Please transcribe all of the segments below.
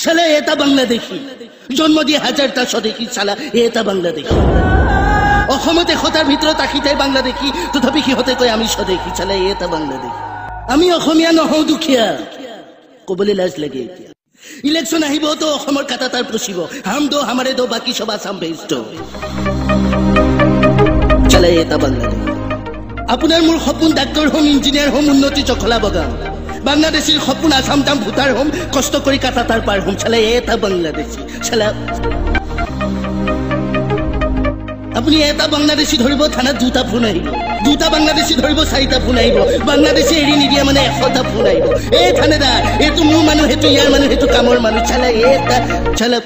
শালা এটা বাংলাদেশী জন্ম দিয়ে হাজাৰটা স্বদেশী শালা এটা বাংলাদেশী অসমত 100টাৰ ভিতৰত 80টাই বাংলাদেশী তথাপি সিহঁতে কয় আমি স্বদেশী শালা এটা বাংলাদেশী আমি অসমীয়া নহওঁ দুখীয়া কবলৈ লাজ লাগে এতিয়া ইলেকশন আহিব তো অসমৰ কাটা তাৰ পচিব হাম দো হামাৰে দো বাকি সব আসাম বেস্ট শালা এটা বাংলাদেশী আপোনাৰ মোৰ সপোন ডাক্তৰ হোম ইঞ্জিনিয়াৰ হোম উন্নতি চখলা বগান বাংলাদেশীৰ সপোন আসাম দাম ভূটাৰ হোম কষ্ট কৰি কাটা তাৰ পাৰ হোম শালা এটা বাংলাদেশী শালা আপুনি এটা বাংলাদেশী ধৰিব থানাত 2টা ফোন আহিব 2টা বাংলাদেশী ধৰিব 4টা ফোন আহিব বাংলাদেশী এৰি নিদিয়া মানে 100টা ফোন আহিব এই থানেদাৰ এইটো মোৰ মানুহ হেতু ইয়াৰ মানুহ হেতু কামৰ মানুহ শালা এটা শালা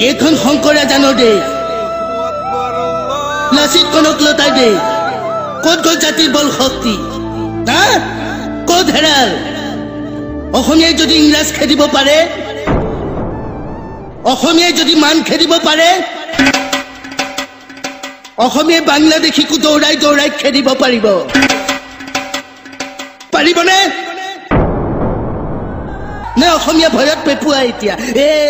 এইখন শংকৰা জানৰ দেশ লাচিত কনকলতাৰ দেশ ক'ত গ'ল জাতিৰ বল শক্তি ক'ত হেৰাল অসমীয়াই যদি ইংৰাজ খেদিব পাৰে অসমীয়াই যদি মান খেদিব পাৰে অসমীয়াই বাংলাদেশীকো দৌৰাই দৌৰাই খেদিব পাৰিবনে নে অসমীয়া ভয়ত পেপুৱা এতিয়া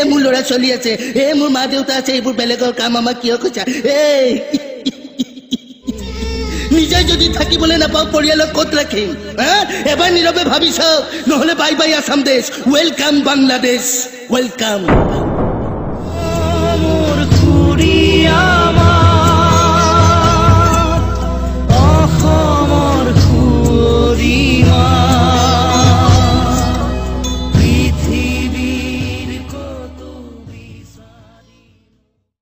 মোৰ ল'ৰা চলি আছে মোৰ মা দেউতা আছে এইবোৰ বেলেগৰ কাম আমাক কিয় কৈছা নিজে যদি থাকিবলৈ নাপাওঁ পৰিয়ালক ক'ত ৰাখিম এবাৰ নীৰৱে ভাবি চাওক নহ'লে বাই বাই আসাম দেশ ৱেলকাম বাংলাদেশ ৱেলকাম